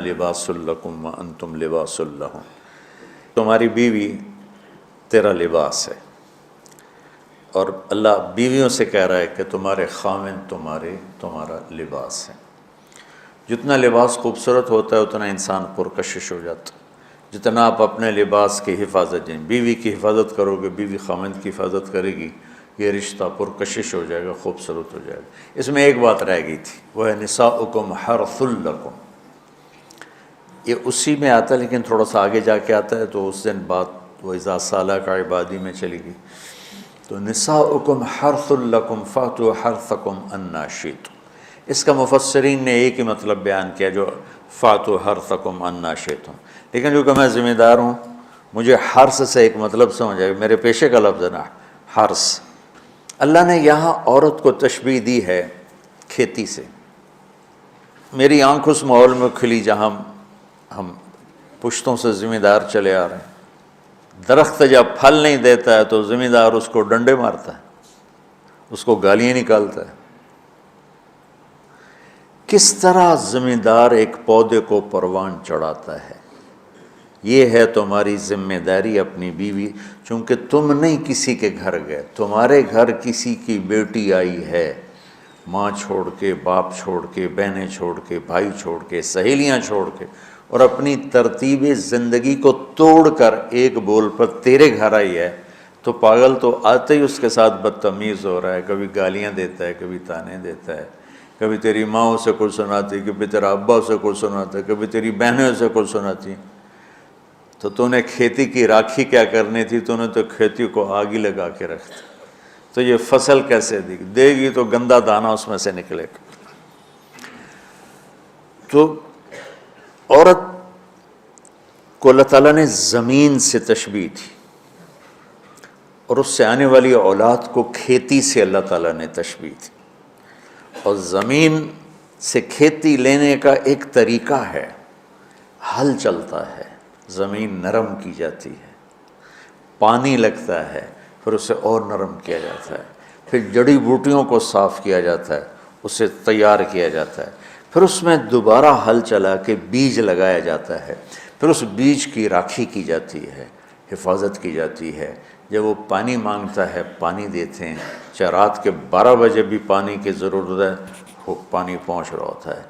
لباس لکم وانتم لباس لہم، تمہاری بیوی تیرا لباس ہے، اور اللہ بیویوں سے کہہ رہا ہے کہ تمہارے خاوند تمہارا لباس ہے۔ جتنا لباس خوبصورت ہوتا ہے اتنا انسان پرکشش ہو جاتا ہے۔ جتنا آپ اپنے لباس کی حفاظت دیں، بیوی کی حفاظت کرو گے، بیوی خاوند کی حفاظت کرے گی، یہ رشتہ پرکشش ہو جائے گا، خوبصورت ہو جائے گا۔ اس میں ایک بات رہ گئی تھی، وہ ہے نساؤکم حرث لکم، یہ اسی میں آتا ہے لیکن تھوڑا سا آگے جا کے آتا ہے، تو اس دن بات وَإِذَا سَأَلَكَ عِبَادِي میں چلی گئی۔ تو نساؤکم حرث لکم فَأْتُوا حَرْثَكُمْ أَنَّىٰ شِئْتُمْ، اس کا مفسرین نے ایک ہی مطلب بیان کیا جو فَأْتُوا حَرْثَكُمْ أَنَّىٰ شِئْتُمْ، لیکن چونکہ میں ذمہ دار ہوں مجھے حرث سے ایک مطلب سمجھ آئے، میرے پیشے کا لفظ ہے نا حرث۔ اللہ نے یہاں عورت کو تشبیہ دی ہے کھیتی سے۔ میری آنکھ اس ماحول میں کھلی جہاں ہم پشتوں سے ذمہ دار چلے آ رہے ہیں۔ درخت جب پھل نہیں دیتا ہے تو ذمہ دار اس کو ڈنڈے مارتا ہے، اس کو گالیاں نکالتا ہے۔ کس طرح ذمہ دار ایک پودے کو پروان چڑھاتا ہے، یہ ہے تمہاری ذمہ داری اپنی بیوی، چونکہ تم نہیں کسی کے گھر گئے، تمہارے گھر کسی کی بیٹی آئی ہے، ماں چھوڑ کے، باپ چھوڑ کے، بہنیں چھوڑ کے، بھائی چھوڑ کے، سہیلیاں چھوڑ کے، اور اپنی ترتیب زندگی کو توڑ کر ایک بول پر تیرے گھر آئی ہے، تو پاگل تو آتے ہی اس کے ساتھ بدتمیز ہو رہا ہے، کبھی گالیاں دیتا ہے، کبھی تانے دیتا ہے، کبھی تیری ماں اسے کچھ سناتی، کبھی تیرا ابا اسے کچھ سناتا ہے، کبھی تیری بہنیں اسے کچھ سناتی ہیں۔ تو نے کھیتی کی راکھی کیا کرنی تھی، تو نے تو کھیتی کو آگ ہی لگا کے رکھ دی، تو یہ فصل کیسے دے گی تو گندا دانہ اس میں سے نکلے گا۔ تو عورت کو اللہ تعالیٰ نے زمین سے تشبیہ دی، اور اس سے آنے والی اولاد کو کھیتی سے اللہ تعالیٰ نے تشبیہ دی، اور زمین سے کھیتی لینے کا ایک طریقہ ہے، ہل چلتا ہے، زمین نرم کی جاتی ہے، پانی لگتا ہے، پھر اسے اور نرم کیا جاتا ہے، پھر جڑی بوٹیوں کو صاف کیا جاتا ہے، اسے تیار کیا جاتا ہے، پھر اس میں دوبارہ ہل چلا کے بیج لگایا جاتا ہے، پھر اس بیج کی راکھی کی جاتی ہے، حفاظت کی جاتی ہے۔ جب وہ پانی مانگتا ہے پانی دیتے ہیں، چاہے رات کے 12 بجے بھی پانی کی ضرورت ہے، وہ پانی پہنچ رہا ہوتا ہے۔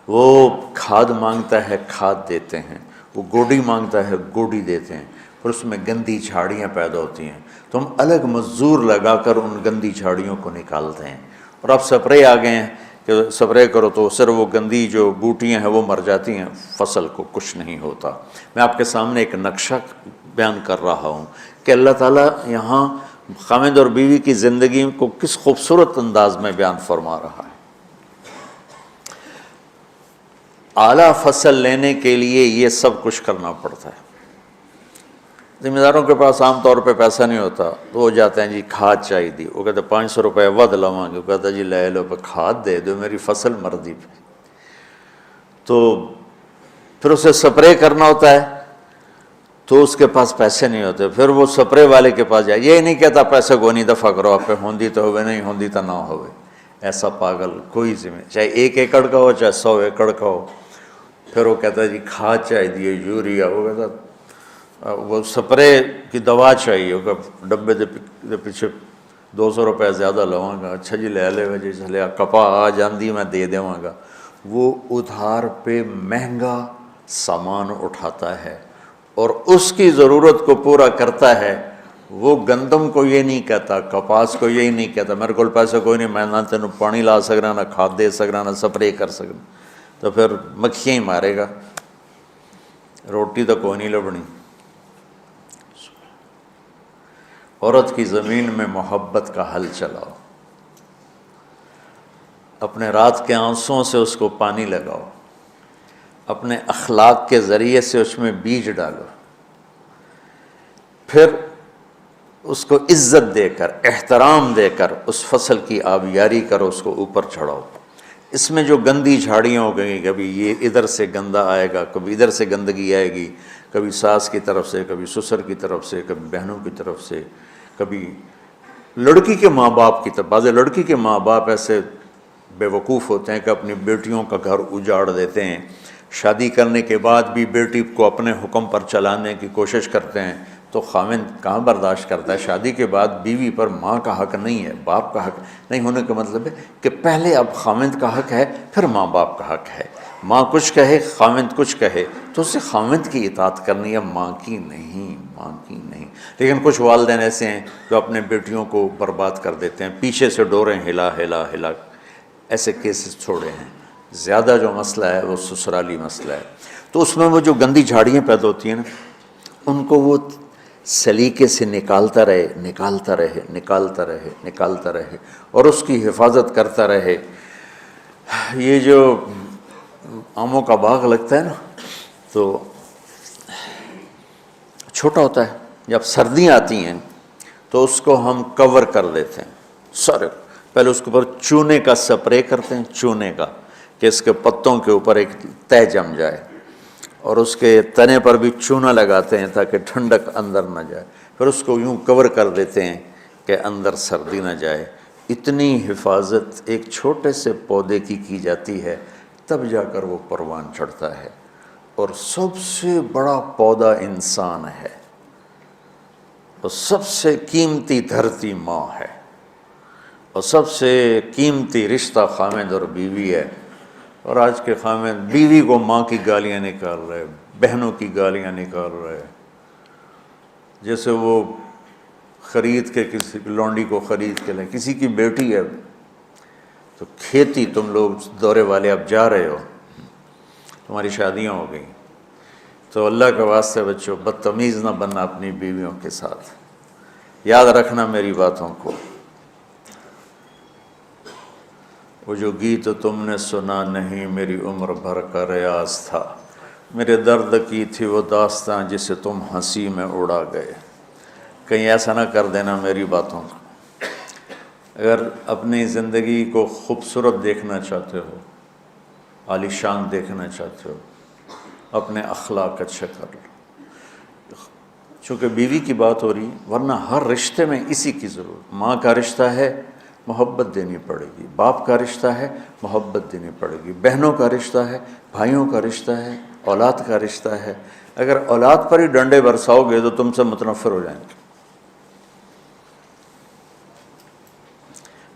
وہ کھاد مانگتا ہے کھاد دیتے ہیں، وہ گوڈی مانگتا ہے گوڈی دیتے ہیں، پھر اس میں گندی جھاڑیاں پیدا ہوتی ہیں تو ہم الگ مزدور لگا کر ان گندی جھاڑیوں کو نکالتے ہیں، اور اب سپرے آ گئے ہیں کہ سپرے کرو تو صرف وہ گندی جو بوٹیاں ہیں وہ مر جاتی ہیں، فصل کو کچھ نہیں ہوتا۔ میں آپ کے سامنے ایک نقشہ بیان کر رہا ہوں کہ اللہ تعالیٰ یہاں خاوند اور بیوی کی زندگی کو کس خوبصورت انداز میں بیان فرما رہا ہے۔ اعلیٰ فصل لینے کے لیے یہ سب کچھ کرنا پڑتا ہے۔ ذمہ داروں کے پاس عام طور پہ پیسہ نہیں ہوتا تو وہ جاتے ہیں جی کھاد چاہیے دی، وہ کہتے ہیں 500 روپے ود لواں گے، وہ کہتا ہے جی لے لو پہ کھاد دے دو میری فصل مردی پہ، تو پھر اسے سپرے کرنا ہوتا ہے تو اس کے پاس پیسے نہیں ہوتے، پھر وہ سپرے والے کے پاس جائے، یہ نہیں کہتا پیسے کو نہیں دفع کرو آپ پہ ہوندی تو ہوئے نہیں ہوندی تو نہ ہوئے، ایسا پاگل کوئی ذمہ، چاہے 1 ایکڑ کا ہو چاہے 100 ایکڑ کا ہو، پھر وہ کہتا ہے جی کھاد چاہیے دیے یوریا، وہ کہتا وہ سپرے کی دوا چاہیے، وہ ڈبے دے پیچھے 200 روپے زیادہ لواں گا، اچھا جی لے لے جی چلے کپا آ جاندی میں دے دیواں گا۔ وہ ادھار پہ مہنگا سامان اٹھاتا ہے اور اس کی ضرورت کو پورا کرتا ہے۔ وہ گندم کو یہ نہیں کہتا، کپاس کو یہی نہیں کہتا میرے کو پیسے کوئی نہیں، میں نہ تینوں پانی لا سکنا، نہ کھاد دے سکنا، نہ سپرے کر سکنا، تو پھر مکھیاں ہی مارے گا، روٹی تو کوئی نہیں لبنی۔ عورت کی زمین میں محبت کا حل چلاؤ، اپنے رات کے آنسوؤں سے اس کو پانی لگاؤ، اپنے اخلاق کے ذریعے سے اس میں بیج ڈالو، پھر اس کو عزت دے کر احترام دے کر اس فصل کی آبیاری کرو، اس کو اوپر چڑھاؤ۔ اس میں جو گندی جھاڑیاں ہو گئیں، کبھی یہ ادھر سے گندا آئے گا، کبھی ادھر سے گندگی آئے گی، کبھی ساس کی طرف سے، کبھی سسر کی طرف سے، کبھی بہنوں کی طرف سے، کبھی لڑکی کے ماں باپ کی طرف۔ بعض لڑکی کے ماں باپ ایسے بے وقوف ہوتے ہیں کہ اپنی بیٹیوں کا گھر اجاڑ دیتے ہیں، شادی کرنے کے بعد بھی بیٹی کو اپنے حکم پر چلانے کی کوشش کرتے ہیں تو خاوند کہاں برداشت کرتا ہے؟ شادی کے بعد بیوی پر ماں کا حق نہیں ہے، باپ کا حق نہیں ہونے کا مطلب ہے کہ پہلے اب خاوند کا حق ہے، پھر ماں باپ کا حق ہے۔ ماں کچھ کہے، خاوند کچھ کہے تو اسے خاوند کی اطاعت کرنی ہے، ماں کی نہیں، ماں کی نہیں۔ لیکن کچھ والدین ایسے ہیں جو اپنے بیٹیوں کو برباد کر دیتے ہیں، پیچھے سے ڈوریں ہلا ہلا ہلا، ایسے کیسز چھوڑے ہیں۔ زیادہ جو مسئلہ ہے وہ سسرالی مسئلہ ہے۔ تو اس میں وہ جو گندی جھاڑیاں پیدا ہوتی ہیں نا، ان کو وہ سلیقے سے نکالتا رہے نکالتا رہے نکالتا رہے نکالتا رہے اور اس کی حفاظت کرتا رہے۔ یہ جو آموں کا باغ لگتا ہے نا تو چھوٹا ہوتا ہے، جب سردیاں آتی ہیں تو اس کو ہم کور کر دیتے ہیں سارے، پہلے اس کے اوپر چونے کا سپرے کرتے ہیں، چونے کا، کہ اس کے پتوں کے اوپر ایک تہ جم جائے، اور اس کے تنے پر بھی چونا لگاتے ہیں تاکہ ٹھنڈک اندر نہ جائے، پھر اس کو یوں کور کر دیتے ہیں کہ اندر سردی نہ جائے۔ اتنی حفاظت ایک چھوٹے سے پودے کی جاتی ہے، تب جا کر وہ پروان چڑھتا ہے۔ اور سب سے بڑا پودا انسان ہے، اور سب سے قیمتی دھرتی ماں ہے، اور سب سے قیمتی رشتہ خاوند اور بیوی ہے۔ اور آج کے خاوند بیوی کو ماں کی گالیاں نکال رہے، بہنوں کی گالیاں نکال رہے، جیسے وہ خرید کے کسی لونڈی کو خرید کے لیں، کسی کی بیٹی ہے تو کھیتی، تم لوگ دورے والے اب جا رہے ہو، تمہاری شادیاں ہو گئیں، تو اللہ کے واسطے بچوں بدتمیز نہ بننا اپنی بیویوں کے ساتھ، یاد رکھنا میری باتوں کو۔ وہ جو گیت تم نے سنا نہیں میری عمر بھر کا ریاض تھا، میرے درد کی تھی وہ داستاں جسے تم ہنسی میں اڑا گئے۔ کہیں ایسا نہ کر دینا میری باتوں کو۔ اگر اپنی زندگی کو خوبصورت دیکھنا چاہتے ہو، عالی شان دیکھنا چاہتے ہو، اپنے اخلاق اچھے کر لو۔ چونکہ بیوی کی بات ہو رہی ہے، ورنہ ہر رشتے میں اسی کی ضرورت۔ ماں کا رشتہ ہے، محبت دینی پڑے گی، باپ کا رشتہ ہے، محبت دینی پڑے گی، بہنوں کا رشتہ ہے، بھائیوں کا رشتہ ہے، اولاد کا رشتہ ہے۔ اگر اولاد پر ہی ڈنڈے برساؤ گے تو تم سے متنفر ہو جائیں گے۔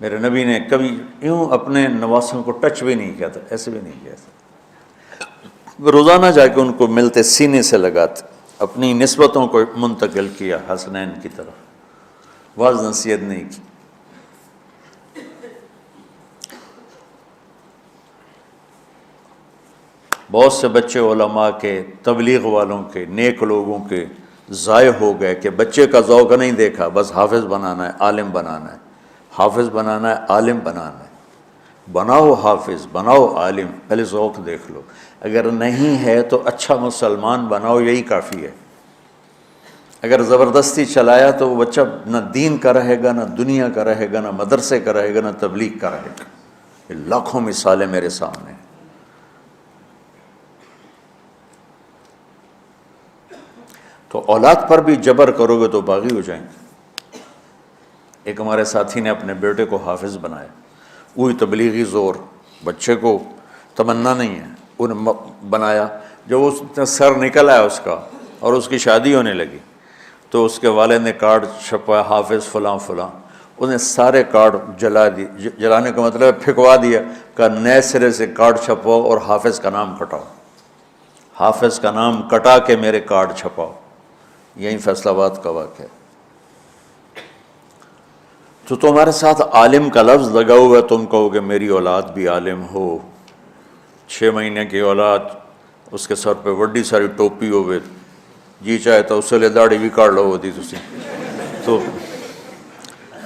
میرے نبی نے کبھی یوں اپنے نواسوں کو ٹچ بھی نہیں کیا تھا، ایسے بھی نہیں کیا تھا، روزانہ جا کے ان کو ملتے، سینے سے لگاتے، اپنی نسبتوں کو منتقل کیا حسنین کی طرف، واعظ نصیحت نہیں کی۔ بہت سے بچے علماء کے، تبلیغ والوں کے، نیک لوگوں کے ضائع ہو گئے کہ بچے کا ذوق نہیں دیکھا، بس حافظ بنانا ہے، عالم بنانا ہے، حافظ بنانا ہے، عالم بنانا ہے۔ بناؤ حافظ، بناؤ عالم، پہلے ذوق دیکھ لو، اگر نہیں ہے تو اچھا مسلمان بناؤ، یہی کافی ہے۔ اگر زبردستی چلایا تو وہ بچہ نہ دین کا رہے گا، نہ دنیا کا رہے گا، نہ مدرسے کا رہے گا، نہ تبلیغ کا رہے گا۔ یہ لاکھوں مثالیں میرے سامنے ہیں۔ تو اولاد پر بھی جبر کرو گے تو باغی ہو جائیں گے۔ ایک ہمارے ساتھی نے اپنے بیٹے کو حافظ بنایا، وہی تبلیغی زور، بچے کو تمنا نہیں ہے، انہیں بنایا۔ جب اس سر نکل آیا اس کا اور اس کی شادی ہونے لگی تو اس کے والد نے کارڈ چھپایا، حافظ فلاں فلاں، انہیں سارے کارڈ جلا دیے، جلانے کا مطلب ہے پھینکوا دیا، کہ نئے سرے سے کارڈ چھپاؤ اور حافظ کا نام کٹاؤ، حافظ کا نام کٹا کے میرے کارڈ چھپاؤ۔ یہی فیصل آباد کا واقعہ ہے۔ تو تمہارے ساتھ عالم کا لفظ لگا ہوا ہے، تم کہو گے میری اولاد بھی عالم ہو، 6 مہینے کی اولاد، اس کے سر پہ وڈی ساری ٹوپی ہوئے، جی چاہے تو اس لیے داڑھی بھی کاٹ لو ہوتی تسی۔ تو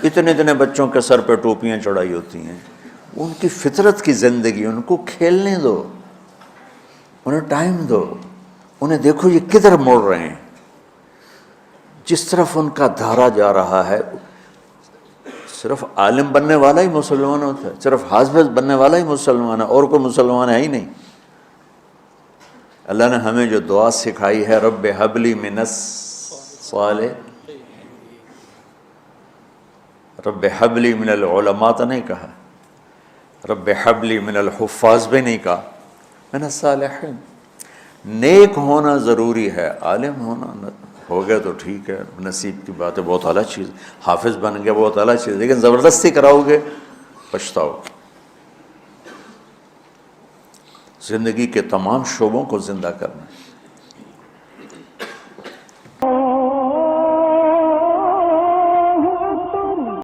اتنے بچوں کے سر پہ ٹوپیاں چڑھائی ہوتی ہیں، ان کی فطرت کی زندگی، ان کو کھیلنے دو، انہیں ٹائم دو، انہیں دیکھو یہ کدھر موڑ رہے ہیں، جس طرف ان کا دھارا جا رہا ہے۔ صرف عالم بننے والا ہی مسلمان ہوتا ہے، صرف حافظ بننے والا ہی مسلمان ہے، اور کوئی مسلمان ہے ہی نہیں۔ اللہ نے ہمیں جو دعا سکھائی ہے، رب حبلی من الصالح، رب حبلی من العلماء تو نہیں کہا، رب حبلی من الحفاظ بھی نہیں کہا، من الصالحین، نیک ہونا ضروری ہے، عالم ہونا ہو گیا تو ٹھیک ہے، نصیب کی بات ہے، بہت اعلیٰ چیز، حافظ بن گیا بہت اعلیٰ چیز، لیکن زبردستی کراؤ گے پچھتاؤ گے۔ زندگی کے تمام شعبوں کو زندہ کرنا ہے۔